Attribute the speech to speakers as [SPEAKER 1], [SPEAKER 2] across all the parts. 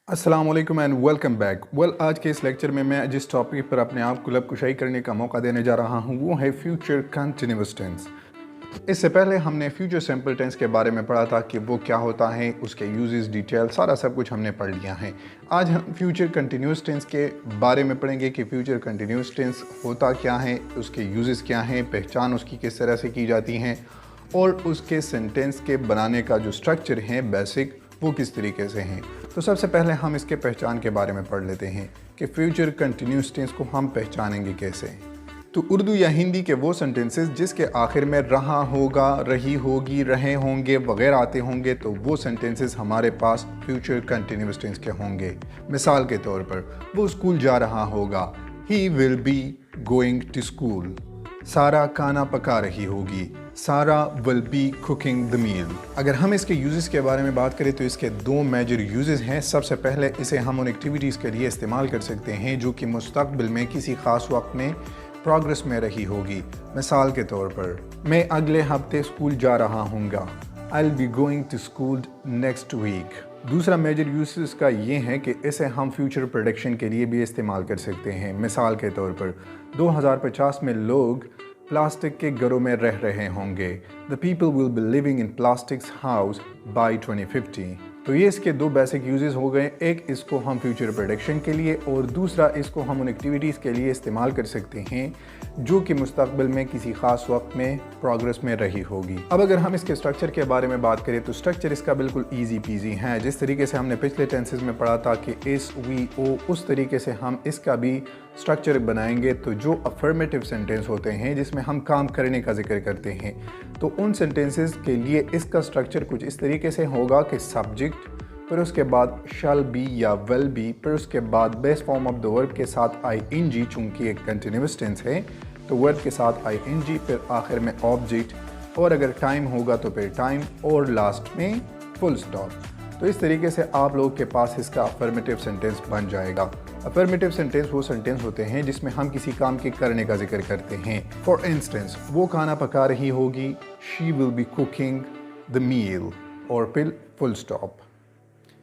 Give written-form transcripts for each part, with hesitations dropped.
[SPEAKER 1] अस्सलाम वालेकुम and welcome back. आज के इस लेक्चर में मैं जिस टॉपिक पर अपने आप को लब कुशाई करने का मौका देने जा रहा हूँ वो है फ्यूचर कंटिन्यूअस टेंस। इससे पहले हमने फ्यूचर सिंपल टेंस के बारे में पढ़ा था कि वो क्या होता है, उसके यूजेस, डिटेल, सारा सब कुछ हमने पढ़ लिया है। आज हम फ्यूचर कंटिन्यूअस टेंस के बारे में पढ़ेंगे कि फ्यूचर कंटिन्यूअस टेंस होता क्या है, उसके यूजेस क्या हैं, पहचान उसकी किस तरह से की जाती हैं और उसके सेंटेंस के बनाने का जो स्ट्रक्चर है बेसिक वो किस तरीके से हैं। तो सबसे पहले हम इसके पहचान के बारे में पढ़ लेते हैं कि फ्यूचर कंटिन्यूअस टेंस को हम पहचानेंगे कैसे। तो उर्दू या हिंदी के वो सेंटेंसेस जिसके आखिर में रहा होगा, रही होगी, रहे होंगे वगैरह आते होंगे तो वो सेंटेंसेस हमारे पास फ्यूचर कंटिन्यूअस टेंस के होंगे। मिसाल के तौर पर वो स्कूल जा रहा होगा, he will be going to school. Sara खाना पका रही होगी, Sara will be cooking the meal. अगर हम इसके यूजेस के बारे में बात करें तो इसके दो मेजर यूजेस हैं। सबसे पहले इसे हम उन एक्टिविटीज़ के लिए इस्तेमाल कर सकते हैं जो कि मुस्तकबिल में किसी ख़ास वक्त में प्रोग्रेस में रही होगी। मिसाल के तौर पर मैं अगले हफ्ते स्कूल जा रहा हूँगा, I will be going to school next week. दूसरा मेजर यूज इसका ये है कि इसे हम फ्यूचर प्रेडिक्शन के लिए भी इस्तेमाल कर सकते हैं। मिसाल के तौर पर 2050 में लोग प्लास्टिक के घरों में रह रहे होंगे, the people will be living in plastics house by 2050। तो ये इसके दो बेसिक यूजेस हो गए। एक इसको हम फ्यूचर प्रेडिक्शन के लिए और दूसरा इसको हम उन एक्टिविटीज़ के लिए इस्तेमाल कर सकते हैं जो कि मुस्तकबिल में किसी ख़ास वक्त में प्रोग्रेस में रही होगी। अब अगर हम इसके स्ट्रक्चर के बारे में बात करें तो स्ट्रक्चर इसका बिल्कुल ईजी पीजी है। जिस तरीके से हमने पिछले टेंसेस में पढ़ा था कि इस, वी, ओ, उस तरीके से हम इसका भी स्ट्रक्चर बनाएंगे। तो जो अफर्मेटिव सेंटेंस होते हैं जिसमें हम काम करने का जिक्र करते हैं तो उन सेंटेंसेस के लिए इसका स्ट्रक्चर कुछ इस तरीके से होगा कि सब्जेक्ट, फिर उसके बाद शैल बी या विल बी, फिर उसके बाद base form of the verb के साथ आईएनजी, चूंकि एक कंटिन्यूअस टेंस है तो वर्ब के साथ आईएनजी, फिर आखिर में ऑब्जेक्ट और अगर टाइम होगा तो फिर टाइम और लास्ट में फुल स्टॉप। तो इस तरीके से आप लोगों के पास इसका अफर्मेटिव सेंटेंस बन जाएगा। अफर्मेटिव सेंटेंस वो सेंटेंस होते हैं जिसमें हम किसी काम के करने का जिक्र करते हैं। फॉर इंस्टेंस वो खाना पका रही होगी, she will be cooking the meal, और फिर फुल स्टॉप।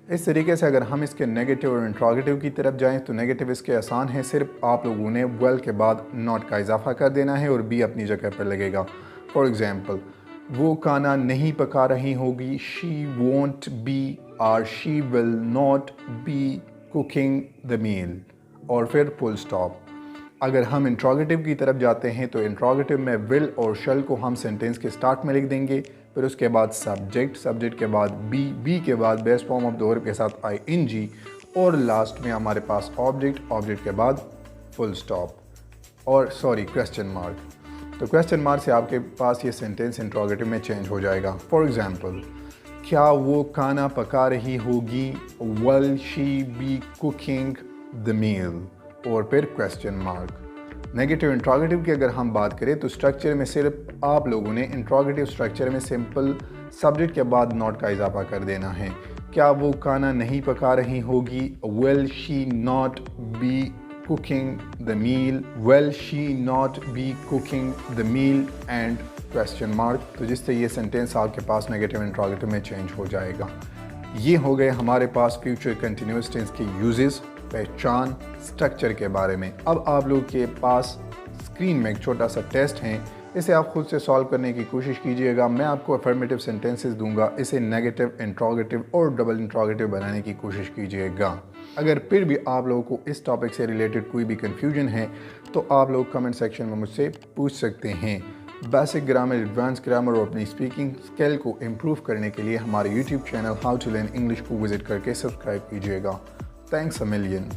[SPEAKER 1] इस तरीके से अगर हम इसके नेगेटिव और इंट्रोगेटिव की तरफ जाएं तो नेगेटिव इसके आसान है, सिर्फ आप लोगों ने वेल के बाद नॉट का इजाफा कर देना है और बी अपनी जगह पर लगेगा। फॉर एग्जांपल वो खाना नहीं पका रही होगी, शी वोंट बी और she will not be cooking the meal, और फिर फुल स्टॉप। अगर हम इंट्रोगेटिव की तरफ जाते हैं तो इंट्रोगेटिव में विल और शल को हम सेंटेंस के स्टार्ट में लिख देंगे, फिर उसके बाद सब्जेक्ट, सब्जेक्ट के बाद बी, बी के बाद base form of the verb के साथ आईएनजी और लास्ट में हमारे पास ऑब्जेक्ट, ऑब्जेक्ट के बाद फुल स्टॉप और क्वेश्चन मार्क। तो क्वेश्चन मार्क से आपके पास ये सेंटेंस इंट्रोगेटिव में चेंज हो जाएगा। फॉर एग्जांपल क्या वो खाना पका रही होगी, will she be cooking the meal, और फिर क्वेश्चन मार्क। नेगेटिव इंट्रोगेटिव की अगर हम बात करें तो स्ट्रक्चर में सिर्फ आप लोगों ने इंट्रोगेटिव स्ट्रक्चर में सिंपल सब्जेक्ट के बाद नॉट का इजाफा कर देना है। क्या वो खाना नहीं पका रही होगी, will she not be cooking the meal, will she not be cooking the meal and question mark. तो जिससे ये सेंटेंस आपके पास नेगेटिव इंट्रोगेटिव में चेंज हो जाएगा। ये हो गए हमारे पास फ्यूचर कंटिन्यूअस टेंस के यूजेस, पहचान, स्ट्रक्चर के बारे में। अब आप लोग के पास स्क्रीन में एक छोटा सा टेस्ट है, इसे आप खुद से सॉल्व करने की कोशिश कीजिएगा। मैं आपको अफर्मेटिव सेंटेंसेस दूंगा, इसे नेगेटिव, इंट्रोगेटिव और डबल इंट्रोगेटिव बनाने की कोशिश कीजिएगा। अगर फिर भी आप लोगों को इस टॉपिक से रिलेटेड कोई भी कन्फ्यूजन है तो आप लोग कमेंट सेक्शन में मुझसे पूछ सकते हैं। बेसिक ग्रामर, एडवांस ग्रामर और अपनी स्पीकिंग स्किल को इम्प्रूव करने के लिए हमारे YouTube channel how to learn English को विजिट करके सब्सक्राइब कीजिएगा। Thanks a million.